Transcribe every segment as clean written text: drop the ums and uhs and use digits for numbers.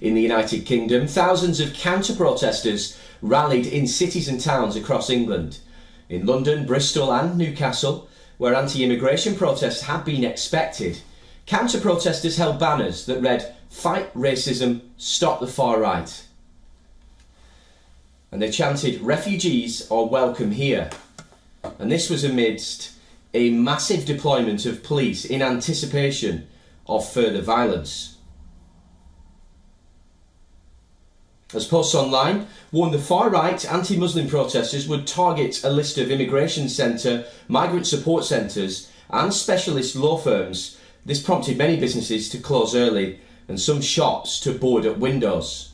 In the United Kingdom, thousands of counter-protesters rallied in cities and towns across England. In London, Bristol and Newcastle, where anti-immigration protests had been expected, counter-protesters held banners that read, "Fight racism, stop the far right." And they chanted, "Refugees are welcome here." And this was amidst a massive deployment of police in anticipation of further violence. As posts online warned, the far-right anti-Muslim protesters would target a list of immigration centre, migrant support centres and specialist law firms. This prompted many businesses to close early and some shops to board up windows.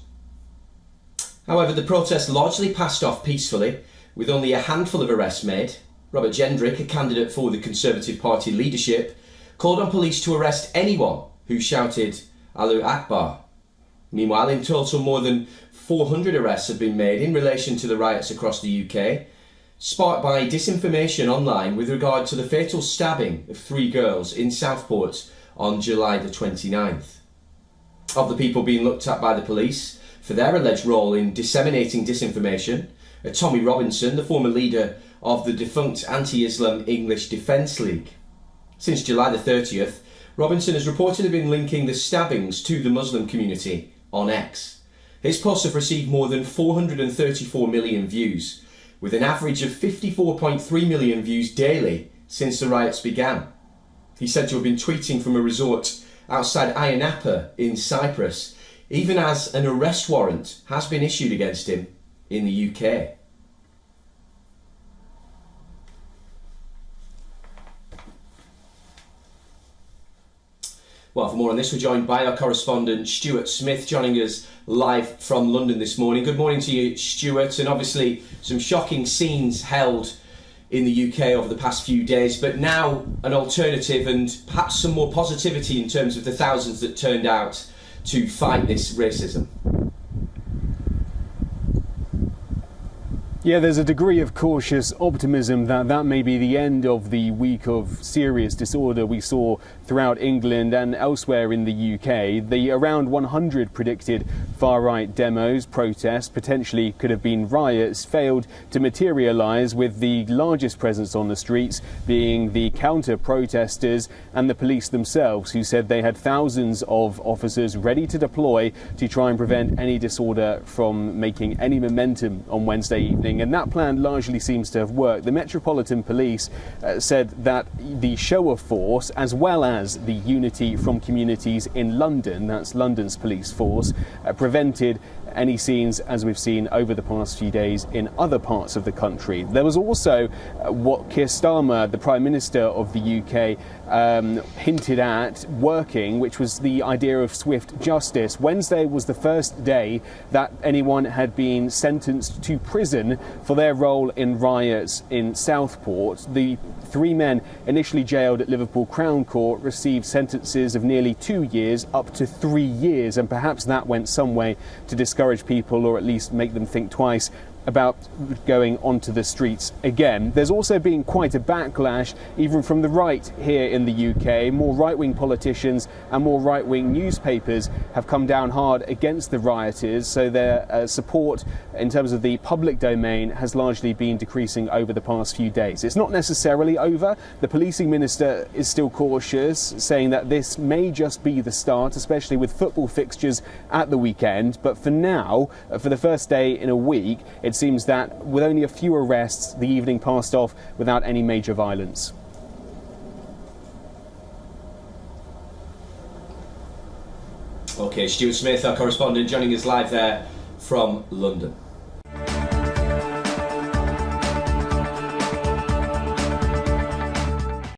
However, the protest largely passed off peacefully, with only a handful of arrests made. Robert Gendrick, a candidate for the Conservative Party leadership, called on police to arrest anyone who shouted Allahu Akbar. Meanwhile, in total, more than 400 arrests have been made in relation to the riots across the UK, sparked by disinformation online with regard to the fatal stabbing of 3 girls in Southport on July the 29th. Of the people being looked at by the police for their alleged role in disseminating disinformation are Tommy Robinson, the former leader of the defunct anti-Islam English Defence League. Since July the 30th, Robinson has reportedly been linking the stabbings to the Muslim community on X. His posts have received more than 434 million views, with an average of 54.3 million views daily since the riots began. He's said to have been tweeting from a resort outside Ayia Napa in Cyprus, even as an arrest warrant has been issued against him in the UK. Well, for more on this, we're joined by our correspondent Stuart Smith, joining us live from London this morning. Good morning to you, Stuart. And obviously some shocking scenes held in the UK over the past few days, but now an alternative and perhaps some more positivity in terms of the thousands that turned out to fight this racism. Yeah, there's a degree of cautious optimism that may be the end of the week of serious disorder we saw throughout England and elsewhere in the UK. The around 100 predicted far-right demos, protests, potentially could have been riots, failed to materialise, with the largest presence on the streets being the counter-protesters and the police themselves, who said they had thousands of officers ready to deploy to try and prevent any disorder from making any momentum on Wednesday evening. And that plan largely seems to have worked. The Metropolitan Police said that the show of force, as well as the unity from communities in London, that's London's police force, prevented any scenes as we've seen over the past few days in other parts of the country. There was also what Keir Starmer, the Prime Minister of the UK, hinted at working, which was the idea of swift justice. Wednesday was the first day that anyone had been sentenced to prison for their role in riots in Southport. The 3 men initially jailed at Liverpool Crown Court received sentences of nearly 2 years up to 3 years, and perhaps that went some way to discourage people, or at least make them think twice about going onto the streets again. There's also been quite a backlash even from the right here in the UK. More right-wing politicians and more right-wing newspapers have come down hard against the rioters, so their support in terms of the public domain has largely been decreasing over the past few days. It's not necessarily over. The policing minister is still cautious, saying that this may just be the start, especially with football fixtures at the weekend. But for now, for the first day in a week, it seems that with only a few arrests, the evening passed off without any major violence. OK, Stuart Smith, our correspondent, joining us live there from London.